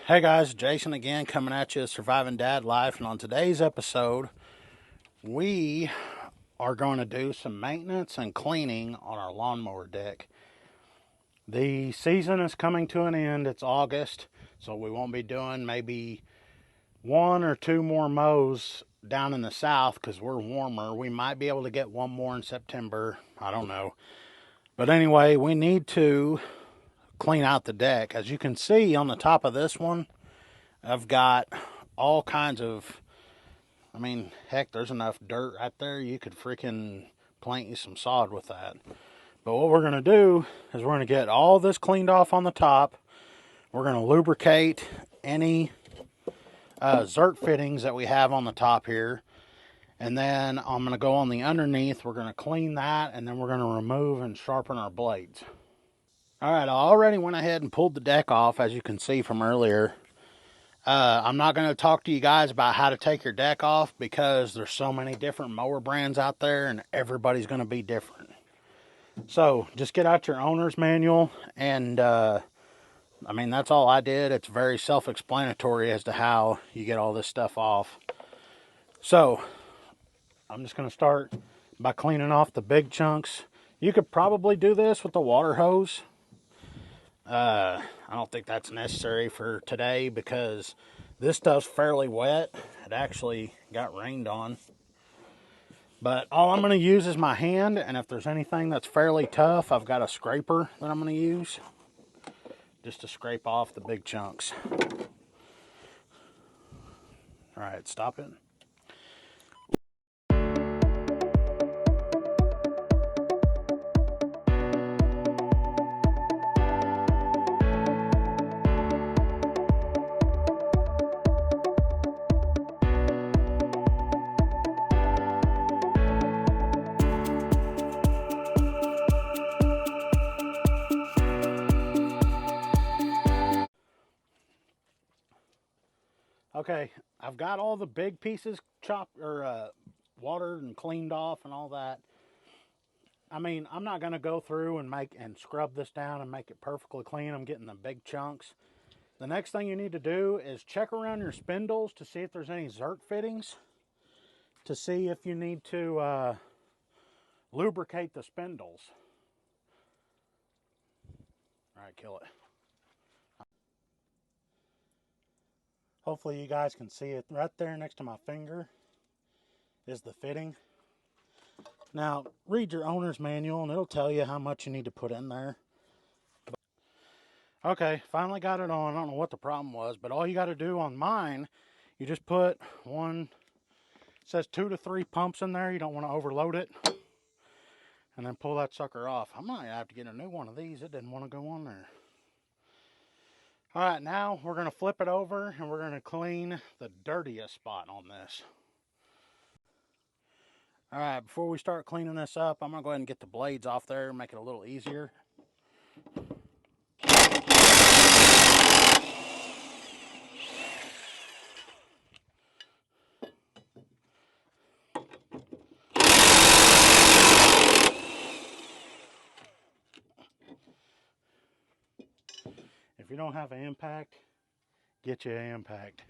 Hey guys, Jason again coming at you, Surviving Dad Life, and on today's episode, we are going to do some maintenance and cleaning on our lawnmower deck. The season is coming to an end. It's August, so we won't be doing maybe one or two more mows down in the south because we're warmer. We might be able to get one more in September. I don't know. But anyway, we need to clean out the deck. As you can see on the top of this one, I've got all kinds of, heck, there's enough dirt right there. You could freaking plant you some sod with that. But what we're going to do is we're going to get all this cleaned off on the top. We're going to lubricate any zert fittings that we have on the top here. And then I'm going to go on the underneath. We're going to clean that, and then we're going to remove and sharpen our blades. All right, I already went ahead and pulled the deck off, as you can see from earlier. I'm not going to talk to you guys about how to take your deck off because there's so many different mower brands out there and everybody's going to be different. So just get out your owner's manual and, that's all I did. It's very self-explanatory as to how you get all this stuff off. So I'm just going to start by cleaning off the big chunks. You could probably do this with the water hose. I don't think that's necessary for today because this stuff's fairly wet. It actually got rained on. But all I'm going to use is my hand, and if there's anything that's fairly tough, I've got a scraper that I'm going to use just to scrape off the big chunks. All right, stop it. Okay, I've got all the big pieces chopped or watered and cleaned off and all that. I'm not going to go through and scrub this down and make it perfectly clean. I'm getting the big chunks. The next thing you need to do is check around your spindles to see if there's any zert fittings, to see if you need to lubricate the spindles. All right, kill it. Hopefully you guys can see it. Right there next to my finger is the fitting. Now, read your owner's manual and it'll tell you how much you need to put in there. Okay, finally got it on. I don't know what the problem was, but all you got to do on mine, you just put one, it says 2 to 3 pumps in there. You don't want to overload it. And then pull that sucker off. I might have to get a new one of these. It didn't want to go on there. All right, now we're going to flip it over and we're going to clean the dirtiest spot on this. All right, before we start cleaning this up, I'm going to go ahead and get the blades off there and make it a little easier. If you don't have an impact, get you an impact.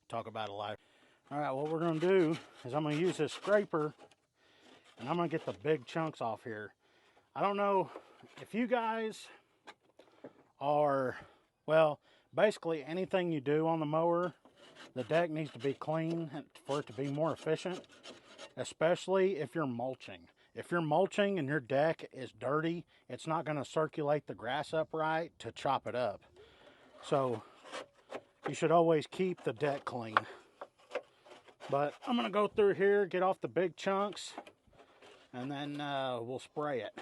Talk about a life. All right, what we're going to do is I'm going to use this scraper and I'm going to get the big chunks off here. I don't know if you guys are, basically anything you do on the mower, the deck needs to be clean for it to be more efficient, especially if you're mulching. If you're mulching and your deck is dirty, it's not going to circulate the grass up right to chop it up. So you should always keep the deck clean. But I'm going to go through here, get off the big chunks, and then we'll spray it.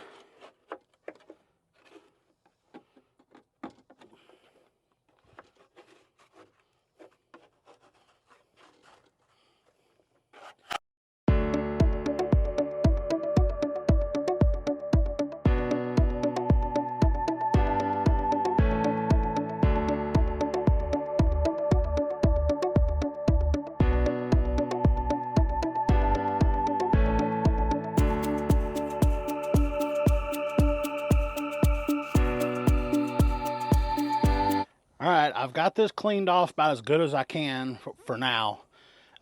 Alright, I've got this cleaned off about as good as I can for now.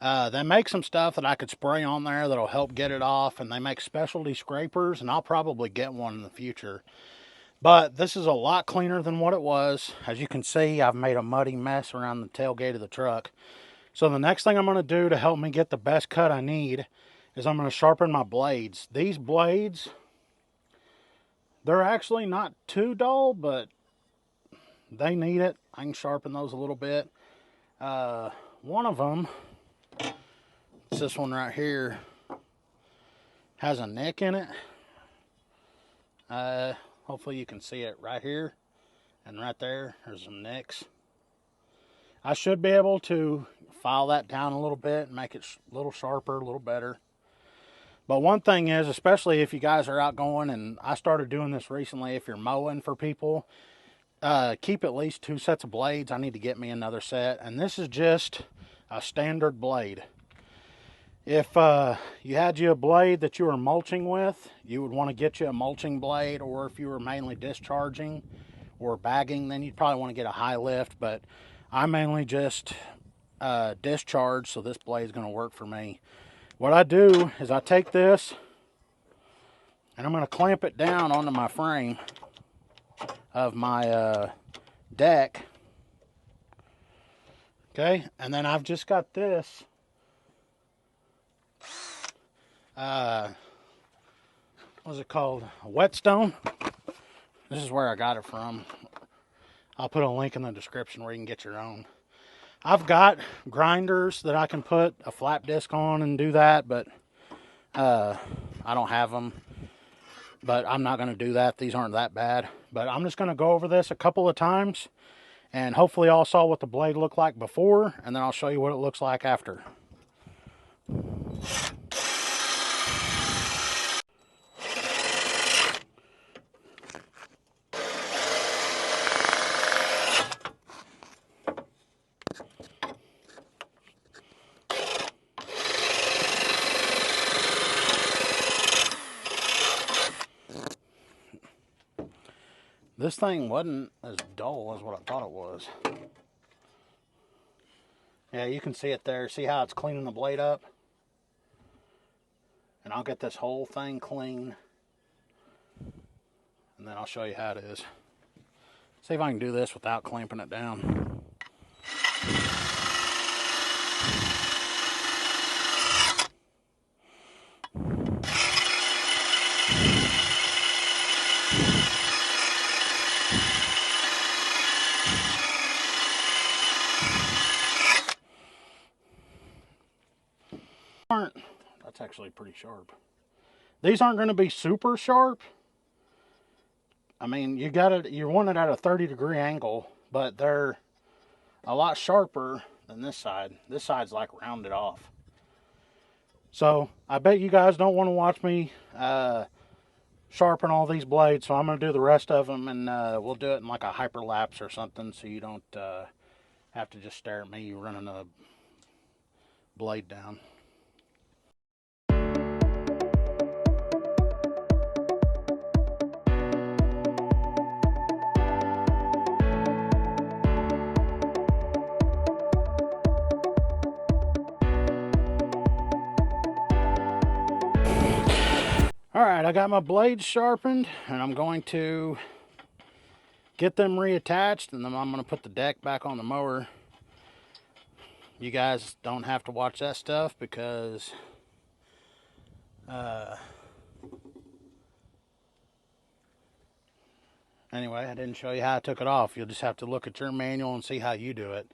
They make some stuff that I could spray on there that'll help get it off, and they make specialty scrapers, and I'll probably get one in the future. But this is a lot cleaner than what it was. As you can see, I've made a muddy mess around the tailgate of the truck. So the next thing I'm going to do to help me get the best cut I need is I'm going to sharpen my blades. These blades, they're actually not too dull, but they need it. I can sharpen those a little bit. One of them, it's this one right here, has a nick in it. Hopefully you can see it right here and right there. There's some nicks. I should be able to file that down a little bit and make it a little sharper, a little better. But one thing is, especially if you guys are out going, and I started doing this recently, if you're mowing for people, keep at least 2 sets of blades. I need to get me another set, and this is just a standard blade. If you had you a blade that you were mulching with, you would want to get you a mulching blade, or if you were mainly discharging or bagging, then you'd probably want to get a high lift, but I mainly just discharge, so this blade is going to work for me. What I do is I take this and I'm going to clamp it down onto my frame of my deck. Okay, and then I've just got this what's it called? A whetstone. This is where I got it from. I'll put a link in the description where you can get your own. I've got grinders that I can put a flap disc on and do that, but I don't have them. But I'm not going to do that. These aren't that bad. But I'm just going to go over this a couple of times, and hopefully y'all saw what the blade looked like before, and then I'll show you what it looks like after. This thing wasn't as dull as what I thought it was. Yeah, you can see it there. See how it's cleaning the blade up? And I'll get this whole thing clean, and then I'll show you how it is. See if I can do this without clamping it down. That's actually pretty sharp. These aren't going to be super sharp. I mean, you want it at a 30-degree angle, but they're a lot sharper than this side. This side's like rounded off. So I bet you guys don't want to watch me sharpen all these blades, so I'm going to do the rest of them, and we'll do it in like a hyperlapse or something, so you don't have to just stare at me running a blade down. Alright, I got my blades sharpened, and I'm going to get them reattached, and then I'm going to put the deck back on the mower. You guys don't have to watch that stuff because anyway, I didn't show you how I took it off. You'll just have to look at your manual and see how you do it.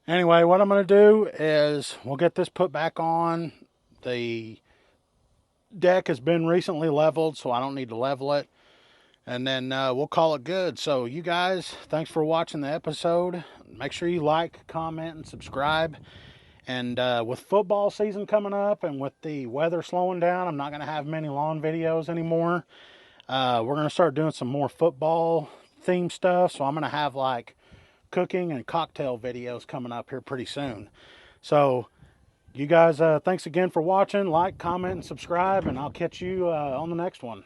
Anyway, what I'm going to do is we'll get this put back on. The deck has been recently leveled, so I don't need to level it, and then we'll call it good. So you guys, thanks for watching the episode. Make sure you like, comment, and subscribe. And with football season coming up and with the weather slowing down, I'm not going to have many lawn videos anymore. We're going to start doing some more football themed stuff, so I'm going to have like cooking and cocktail videos coming up here pretty soon. So you guys, thanks again for watching. Like, comment, and subscribe, and I'll catch you on the next one.